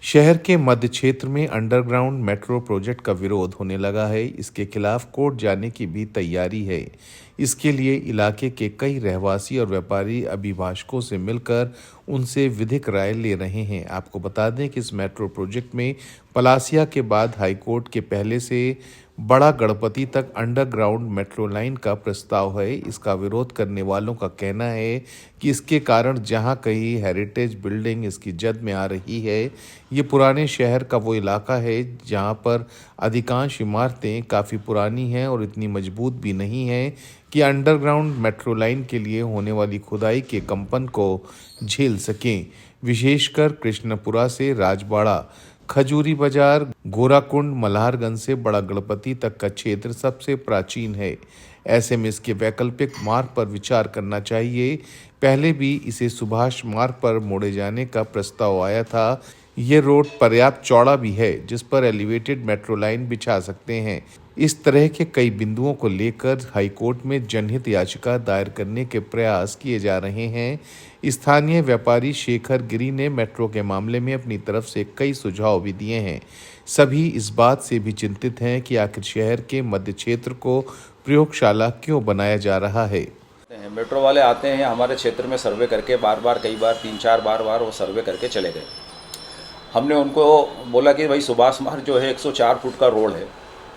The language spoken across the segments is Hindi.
शहर के मध्य क्षेत्र में अंडरग्राउंड मेट्रो प्रोजेक्ट का विरोध होने लगा है। इसके खिलाफ कोर्ट जाने की भी तैयारी है। इसके लिए इलाके के कई रहवासी और व्यापारी अभिभाषकों से मिलकर उनसे विधिक राय ले रहे हैं। आपको बता दें कि इस मेट्रो प्रोजेक्ट में पलासिया के बाद हाईकोर्ट के पहले से बड़ा गणपति तक अंडरग्राउंड मेट्रो लाइन का प्रस्ताव है। इसका विरोध करने वालों का कहना है कि इसके कारण जहां कहीं हेरिटेज बिल्डिंग इसकी जद में आ रही है। ये पुराने शहर का वो इलाका है जहां पर अधिकांश इमारतें काफ़ी पुरानी हैं और इतनी मजबूत भी नहीं हैं कि अंडरग्राउंड मेट्रो लाइन के लिए होने वाली खुदाई के कंपन को झेल सकें। विशेषकर कृष्णपुरा से राजबाड़ा, खजूरी बाजार, गोराकुंड, मल्हारगंज से बड़ा गणपति तक का क्षेत्र सबसे प्राचीन है। ऐसे में इसके वैकल्पिक मार्ग पर विचार करना चाहिए। पहले भी इसे सुभाष मार्ग पर मोड़े जाने का प्रस्ताव आया था। ये रोड पर्याप्त चौड़ा भी है जिस पर एलिवेटेड मेट्रो लाइन बिछा सकते हैं। इस तरह के कई बिंदुओं को लेकर हाईकोर्ट में जनहित याचिका दायर करने के प्रयास किए जा रहे हैं। स्थानीय व्यापारी शेखर गिरी ने मेट्रो के मामले में अपनी तरफ से कई सुझाव भी दिए हैं। सभी इस बात से भी चिंतित हैं कि आखिर शहर के मध्य क्षेत्र को प्रयोगशाला क्यों बनाया जा रहा है। मेट्रो वाले आते हैं हमारे क्षेत्र में सर्वे करके बार कई बार 3-4 बार वो सर्वे करके चले गए। हमने उनको बोला कि भाई सुभाष मार्ग जो है 104 फुट का रोड है,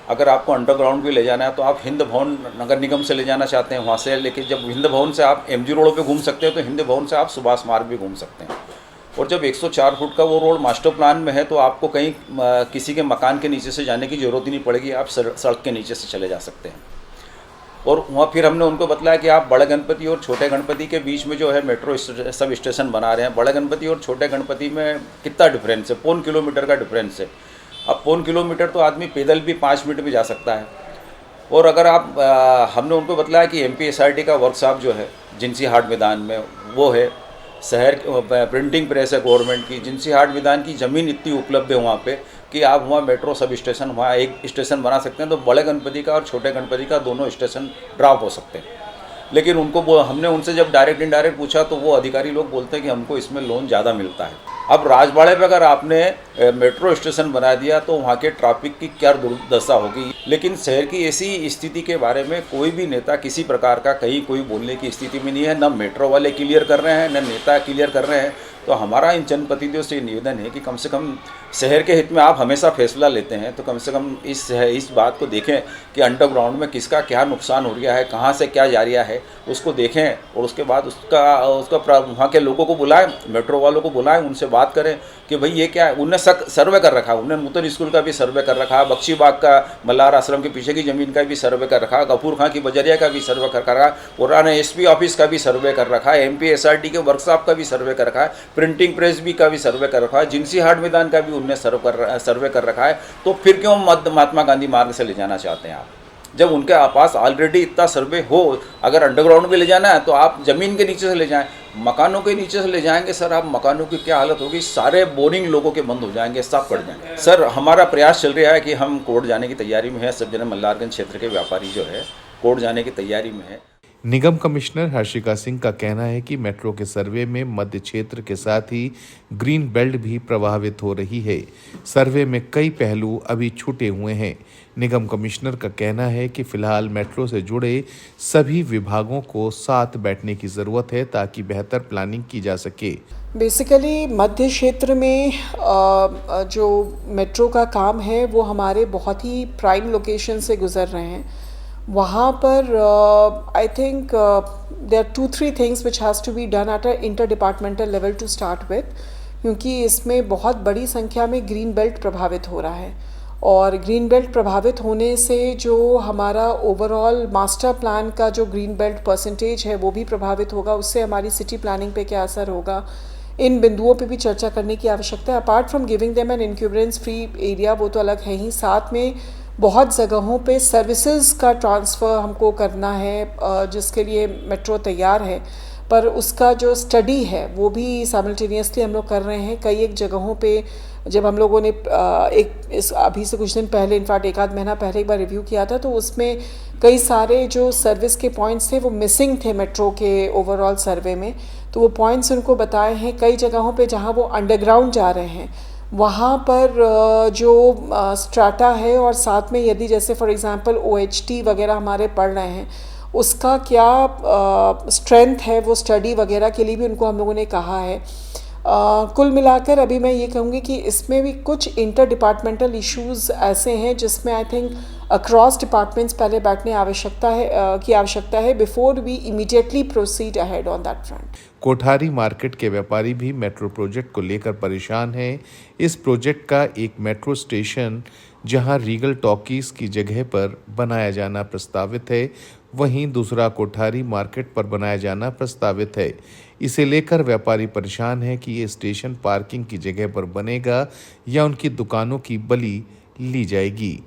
अगर आपको अंडरग्राउंड भी ले जाना है तो आप हिंद भवन नगर निगम से ले जाना चाहते हैं वहाँ से, लेकिन जब हिंद भवन से आप एमजी रोड पे घूम सकते हैं तो हिंद भवन से आप सुभाष मार्ग भी घूम सकते हैं। और जब 104 फुट का वो रोड मास्टर प्लान में है तो आपको कहीं किसी के मकान के नीचे से जाने की ज़रूरत ही नहीं पड़ेगी, आप सड़क के नीचे से चले जा सकते हैं। और वहाँ फिर हमने उनको बतलाया कि आप बड़े गणपति और छोटे गणपति के बीच में जो है मेट्रो सब स्टेशन बना रहे हैं, बड़े गणपति और छोटे गणपति में कितना डिफरेंस है, 0.25 किलोमीटर का डिफरेंस है। अब 0.25 किलोमीटर तो आदमी पैदल भी 5 मिनट में जा सकता है। और अगर आप हमने उनको बतलाया कि MPSRT का वर्कशॉप जो है जिनसी हाट मैदान में वो है, शहर प्रिंटिंग प्रेस है गवर्नमेंट की, जिनसी हाट मैदान की ज़मीन इतनी उपलब्ध है वहाँ पे कि आप वहाँ मेट्रो सब स्टेशन वहाँ एक स्टेशन बना सकते हैं, तो बड़े गणपति का और छोटे गणपति का दोनों स्टेशन ड्रॉप हो सकते हैं। लेकिन उनको हमने उनसे जब डायरेक्ट इनडायरेक्ट पूछा तो वो अधिकारी लोग बोलते हैं कि हमको इसमें लोन ज़्यादा मिलता है। अब राजबाड़े पे अगर आपने मेट्रो स्टेशन बना दिया तो वहाँ के ट्रैफिक की क्या दुर्दशा होगी। लेकिन शहर की ऐसी स्थिति के बारे में कोई भी नेता किसी प्रकार का कहीं कोई बोलने की स्थिति में नहीं है, न मेट्रो वाले क्लियर कर रहे हैं न नेता क्लियर कर रहे हैं। तो हमारा इन जनप्रतिनिधियों से निवेदन है कि कम से कम शहर के हित में आप हमेशा फैसला लेते हैं तो कम से कम इस बात को देखें कि अंडरग्राउंड में किसका क्या नुकसान हो रहा है, कहाँ से क्या जा रहा है, उसको देखें और उसके बाद उसका वहाँ के लोगों को बुलाएं, मेट्रो वालों को बुलाएं, उनसे बात करें कि भाई ये क्या है। उनने सर्वे कर रखा है, उन्होंने नूतन स्कूल का भी सर्वे कर रखा है, बख्शी बाग का मल्हार आश्रम के पीछे की ज़मीन का भी सर्वे कर रखा है, गफूर खां की बजरिया का भी सर्वे कर रखा है, पुराने SP ऑफिस का भी सर्वे कर रखा है, MPSRT के वर्कशॉप का भी सर्वे कर रखा है, प्रिंटिंग प्रेस भी का भी सर्वे कर रखा है, जिनसी हाट मैदान का भी उनने सर्वे कर रखा है। तो फिर क्यों महात्मा गांधी मार्ग से ले जाना चाहते हैं आप, जब उनके पास ऑलरेडी इतना सर्वे हो। अगर अंडरग्राउंड में ले जाना है तो आप ज़मीन के नीचे से ले जाएं, मकानों के नीचे से ले जाएंगे सर, आप मकानों की क्या हालत होगी, सारे बोरिंग लोगों के बंद हो जाएंगे, सब पड़ जाएंगे। सर हमारा प्रयास चल रहा है कि हम कोर्ट जाने की तैयारी में है, सब जने मल्हारगंज क्षेत्र के व्यापारी जो है कोर्ट जाने की तैयारी में है। निगम कमिश्नर हर्षिका सिंह का कहना है कि मेट्रो के सर्वे में मध्य क्षेत्र के साथ ही ग्रीन बेल्ट भी प्रभावित हो रही है। सर्वे में कई पहलू अभी छूटे हुए हैं। निगम कमिश्नर का कहना है कि फिलहाल मेट्रो से जुड़े सभी विभागों को साथ बैठने की ज़रूरत है ताकि बेहतर प्लानिंग की जा सके। बेसिकली मध्य क्षेत्र में जो मेट्रो का काम है वो हमारे बहुत ही प्राइम लोकेशन से गुजर रहे हैं। वहाँ पर I think there are 2-3 things which has to be done at a inter departmental level to start with, क्योंकि इसमें बहुत बड़ी संख्या में ग्रीन बेल्ट प्रभावित हो रहा है। और ग्रीन बेल्ट प्रभावित होने से जो हमारा ओवरऑल मास्टर प्लान का जो ग्रीन बेल्ट परसेंटेज है वो भी प्रभावित होगा, उससे हमारी सिटी प्लानिंग पे क्या असर होगा, इन बिंदुओं पे भी चर्चा करने की आवश्यकता है। Apart from giving them an encumbrance free area, वो तो अलग है ही, साथ में बहुत जगहों पे सर्विसेज का ट्रांसफ़र हमको करना है जिसके लिए मेट्रो तैयार है, पर उसका जो स्टडी है वो भी साइमल्टेनियसली हम लोग कर रहे हैं। कई एक जगहों पे जब हम लोगों ने अभी से कुछ दिन पहले, इनफैक्ट 1 आध महीना पहले एक बार रिव्यू किया था, तो उसमें कई सारे जो सर्विस के पॉइंट्स थे वो मिसिंग थे मेट्रो के ओवरऑल सर्वे में। तो वो पॉइंट्स उनको बताए हैं। कई जगहों पे जहाँ वो अंडरग्राउंड जा रहे हैं वहाँ पर जो स्ट्राटा है और साथ में यदि जैसे फॉर एग्जांपल OHT वगैरह हमारे पढ़ रहे हैं उसका क्या स्ट्रेंथ है, वो स्टडी वगैरह के लिए भी उनको हम लोगों ने कहा है। कुल मिलाकर अभी मैं ये कहूँगी कि इसमें भी कुछ इंटर डिपार्टमेंटल इश्यूज़ ऐसे हैं जिसमें आई थिंक अक्रॉस डिपार्टमेंट्स पहले बैठने की आवश्यकता है before we immediately proceed ahead on that front. Kothari market के व्यापारी भी मेट्रो प्रोजेक्ट को लेकर परेशान हैं। इस प्रोजेक्ट का एक मेट्रो स्टेशन जहां रीगल टॉकीज की जगह पर बनाया जाना प्रस्तावित है, वहीं दूसरा कोठारी मार्केट पर बनाया जाना प्रस्तावित है। इसे लेकर व्यापारी परेशान है कि ये स्टेशन पार्किंग की जगह पर बनेगा या उनकी दुकानों की बलि ली जाएगी।